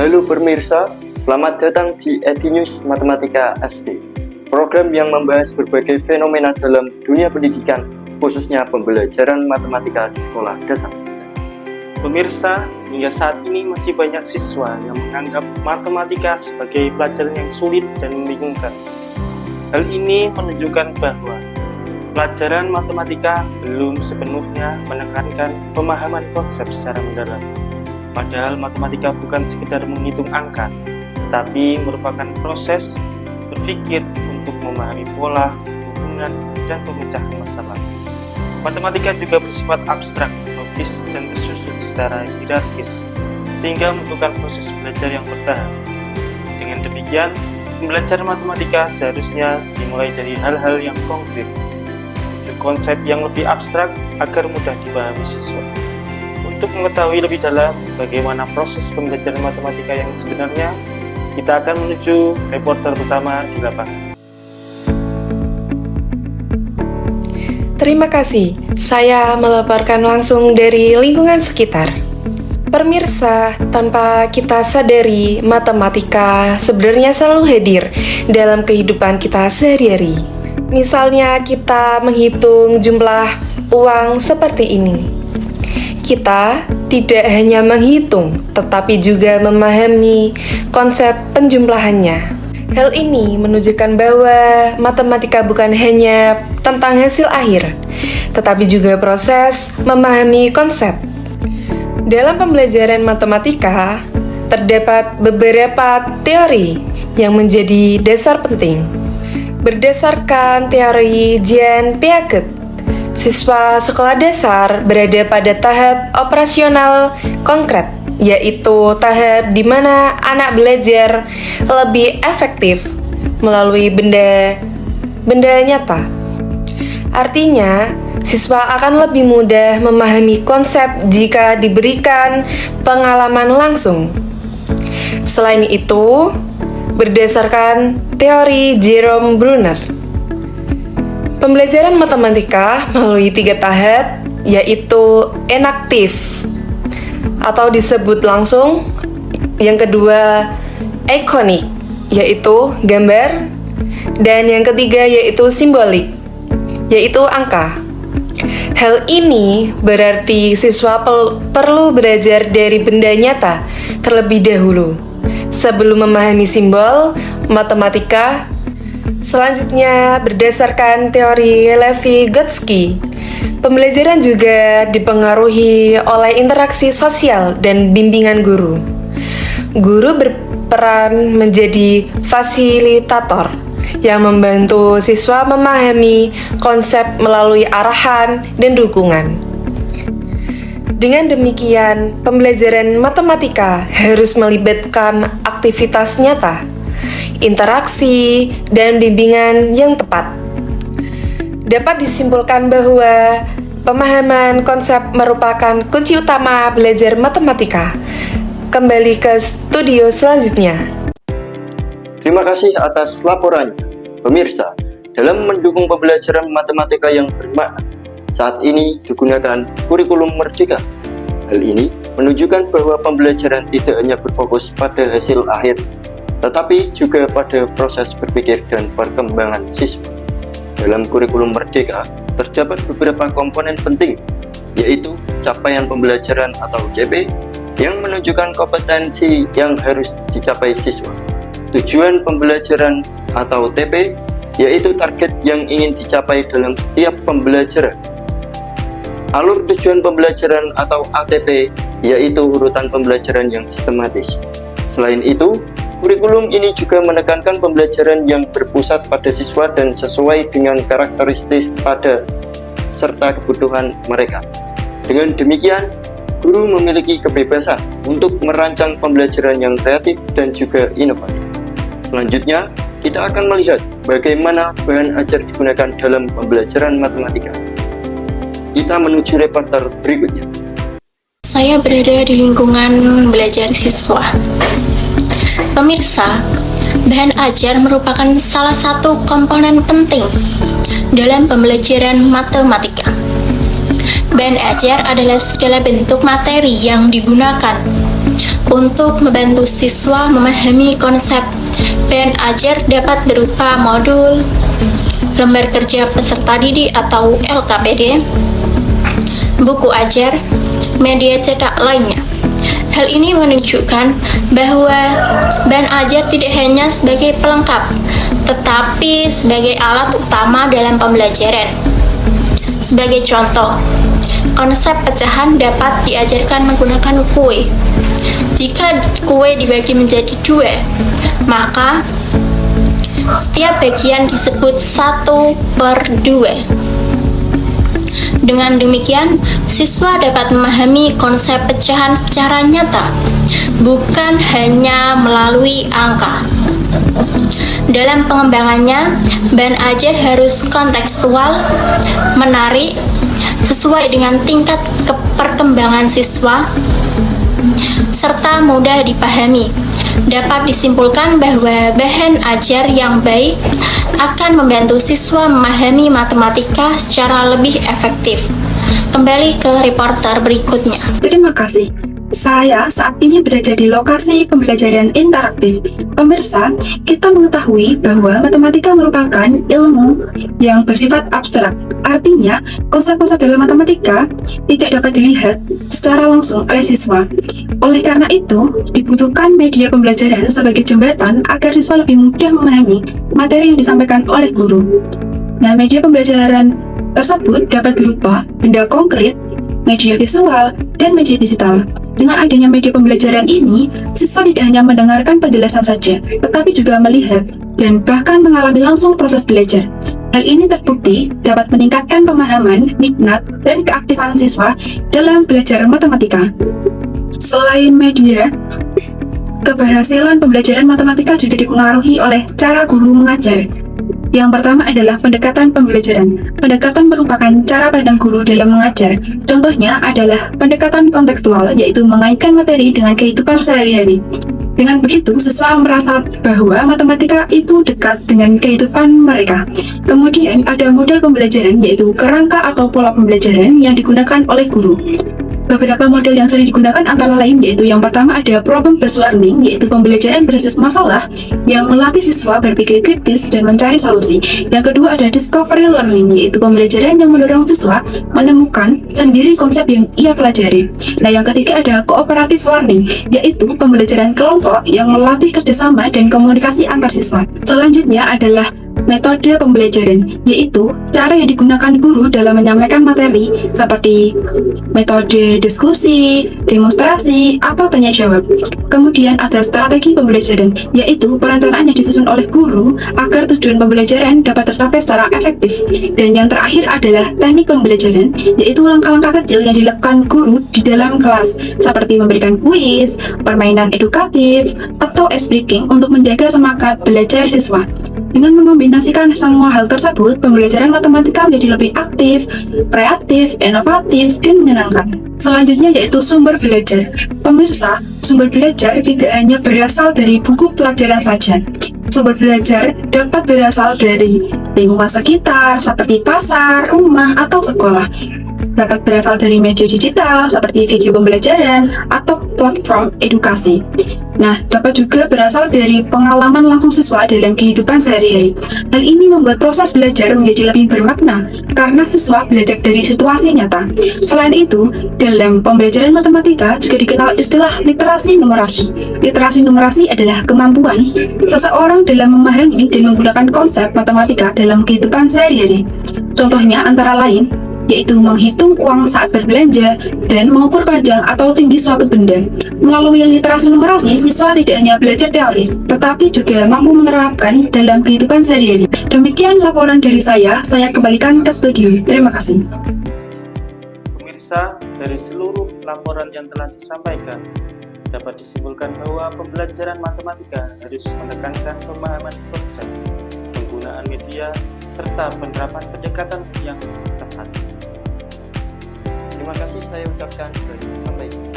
Halo pemirsa, selamat datang di EdiNews Matematika SD, program yang membahas berbagai fenomena dalam dunia pendidikan, khususnya pembelajaran matematika di sekolah dasar. Pemirsa, hingga saat ini masih banyak siswa yang menganggap matematika sebagai pelajaran yang sulit dan membingungkan. Hal ini menunjukkan bahwa pelajaran matematika belum sepenuhnya menekankan pemahaman konsep secara mendalam. Padahal matematika bukan sekedar menghitung angka, tapi merupakan proses berpikir untuk memahami pola, hubungan, dan pemecahan masalah. Matematika juga bersifat abstrak, logis, dan tersusun secara hierarkis, sehingga membutuhkan proses belajar yang bertahap. Dengan demikian, pembelajaran matematika seharusnya dimulai dari hal-hal yang konkret, menuju konsep yang lebih abstrak agar mudah dipahami siswa. Untuk mengetahui lebih dalam bagaimana proses pembelajaran matematika yang sebenarnya, kita akan menuju reporter pertama di lapangan. Terima kasih, saya melaporkan langsung dari lingkungan sekitar. Pemirsa, tanpa kita sadari, matematika sebenarnya selalu hadir dalam kehidupan kita sehari-hari. Misalnya kita menghitung jumlah uang seperti ini. Kita tidak hanya menghitung, tetapi juga memahami konsep penjumlahannya. Hal ini menunjukkan bahwa matematika bukan hanya tentang hasil akhir, tetapi juga proses memahami konsep. Dalam pembelajaran matematika, terdapat beberapa teori yang menjadi dasar penting. Berdasarkan teori Jean Piaget, siswa sekolah dasar berada pada tahap operasional konkret, yaitu tahap di mana anak belajar lebih efektif melalui benda nyata. Artinya, siswa akan lebih mudah memahami konsep jika diberikan pengalaman langsung. Selain itu, berdasarkan teori Jerome Bruner, pembelajaran matematika melalui 3 tahap, yaitu enaktif atau disebut langsung, yang kedua ikonik, yaitu gambar, dan yang ketiga yaitu simbolik, yaitu angka. Hal ini berarti siswa perlu belajar dari benda nyata terlebih dahulu sebelum memahami simbol matematika. Selanjutnya, berdasarkan teori Levi-Gotsky, pembelajaran juga dipengaruhi oleh interaksi sosial dan bimbingan guru. Guru berperan menjadi fasilitator yang membantu siswa memahami konsep melalui arahan dan dukungan. Dengan demikian, pembelajaran matematika harus melibatkan aktivitas nyata, interaksi, dan bimbingan yang tepat. Dapat disimpulkan bahwa pemahaman konsep merupakan kunci utama belajar matematika. Kembali ke studio selanjutnya. Terima kasih atas laporannya. Pemirsa, dalam mendukung pembelajaran matematika yang bermakna, saat ini digunakan kurikulum merdeka. Hal ini menunjukkan bahwa pembelajaran tidak hanya berfokus pada hasil akhir, tetapi juga pada proses berpikir dan perkembangan siswa. Dalam kurikulum merdeka, terdapat beberapa komponen penting, yaitu capaian pembelajaran atau CP, yang menunjukkan kompetensi yang harus dicapai siswa. Tujuan pembelajaran atau TP, yaitu target yang ingin dicapai dalam setiap pembelajaran. Alur tujuan pembelajaran atau ATP, yaitu urutan pembelajaran yang sistematis. Selain itu, kurikulum ini juga menekankan pembelajaran yang berpusat pada siswa dan sesuai dengan karakteristik pada serta kebutuhan mereka. Dengan demikian, guru memiliki kebebasan untuk merancang pembelajaran yang kreatif dan juga inovatif. Selanjutnya, kita akan melihat bagaimana bahan ajar digunakan dalam pembelajaran matematika. Kita menuju reporter berikutnya. Saya berada di lingkungan belajar siswa. Pemirsa, bahan ajar merupakan salah satu komponen penting dalam pembelajaran matematika. Bahan ajar adalah segala bentuk materi yang digunakan Untuk membantu siswa memahami konsep, bahan ajar dapat berupa modul, lembar kerja peserta didik atau LKPD, buku ajar, media cetak lainnya. Hal ini menunjukkan bahwa bahan ajar tidak hanya sebagai pelengkap, tetapi sebagai alat utama dalam pembelajaran. Sebagai contoh, konsep pecahan dapat diajarkan menggunakan kue. Jika kue dibagi menjadi 2, maka setiap bagian disebut 1/2. Dengan demikian, siswa dapat memahami konsep pecahan secara nyata, bukan hanya melalui angka. Dalam pengembangannya, bahan ajar harus kontekstual, menarik, sesuai dengan tingkat perkembangan siswa, serta mudah dipahami. Dapat disimpulkan bahwa bahan ajar yang baik akan membantu siswa memahami matematika secara lebih efektif. Kembali ke reporter berikutnya. Terima kasih. Saya saat ini berada di lokasi pembelajaran interaktif. Pemirsa, kita mengetahui bahwa matematika merupakan ilmu yang bersifat abstrak. Artinya, konsep-konsep dalam matematika tidak dapat dilihat secara langsung oleh siswa. Oleh karena itu, dibutuhkan media pembelajaran sebagai jembatan agar siswa lebih mudah memahami materi yang disampaikan oleh guru. Nah, media pembelajaran tersebut dapat berupa benda konkret, media visual, dan media digital. Dengan adanya media pembelajaran ini, siswa tidak hanya mendengarkan penjelasan saja, tetapi juga melihat dan bahkan mengalami langsung proses belajar. Hal ini terbukti dapat meningkatkan pemahaman, minat, dan keaktifan siswa dalam belajar matematika. Selain media, keberhasilan pembelajaran matematika juga dipengaruhi oleh cara guru mengajar. Yang pertama adalah pendekatan pembelajaran. Pendekatan merupakan cara pandang guru dalam mengajar. Contohnya adalah pendekatan kontekstual, yaitu mengaitkan materi dengan kehidupan sehari-hari. Dengan begitu, siswa merasa bahwa matematika itu dekat dengan kehidupan mereka. Kemudian ada model pembelajaran, yaitu kerangka atau pola pembelajaran yang digunakan oleh guru. Beberapa model yang sering digunakan antara lain yaitu yang pertama ada problem-based learning, yaitu pembelajaran berbasis masalah yang melatih siswa berpikir kritis dan mencari solusi. Yang kedua ada discovery learning, yaitu pembelajaran yang mendorong siswa menemukan sendiri konsep yang ia pelajari. Nah, yang ketiga ada cooperative learning, yaitu pembelajaran kelompok yang melatih kerjasama dan komunikasi antar siswa. Selanjutnya adalah metode pembelajaran, yaitu cara yang digunakan guru dalam menyampaikan materi seperti metode diskusi, demonstrasi, atau tanya jawab. Kemudian ada strategi pembelajaran, yaitu perencanaan yang disusun oleh guru agar tujuan pembelajaran dapat tercapai secara efektif. Dan yang terakhir adalah teknik pembelajaran, yaitu langkah-langkah kecil yang dilakukan guru di dalam kelas, seperti memberikan kuis, permainan edukatif, atau ice breaking untuk menjaga semangat belajar siswa. Dengan mengombinasikan semua hal tersebut, pembelajaran matematika menjadi lebih aktif, kreatif, inovatif, dan menyenangkan. Selanjutnya yaitu sumber belajar. Pemirsa, sumber belajar tidak hanya berasal dari buku pelajaran saja. Sumber belajar dapat berasal dari lingkungan sekitar, seperti pasar, rumah, atau sekolah. Dapat berasal dari media digital, seperti video pembelajaran, atau platform edukasi. Nah, dapat juga berasal dari pengalaman langsung siswa dalam kehidupan sehari-hari. Hal ini membuat proses belajar menjadi lebih bermakna, karena siswa belajar dari situasi nyata. Selain itu, dalam pembelajaran matematika juga dikenal istilah literasi numerasi. Literasi numerasi adalah kemampuan seseorang dalam memahami dan menggunakan konsep matematika dalam kehidupan sehari-hari. Contohnya antara lain, yaitu menghitung uang saat berbelanja dan mengukur panjang atau tinggi suatu benda. Melalui literasi numerasi, siswa tidak hanya belajar teoris, tetapi juga mampu menerapkan dalam kehidupan sehari-hari. Demikian laporan dari saya kembalikan ke studio. Terima kasih. Pemirsa, dari seluruh laporan yang telah disampaikan, dapat disimpulkan bahwa pembelajaran matematika harus menekankan pemahaman konsep, penggunaan media, serta penerapan pendekatan yang tepat. Terima kasih saya ucapkan. Sampai jumpa.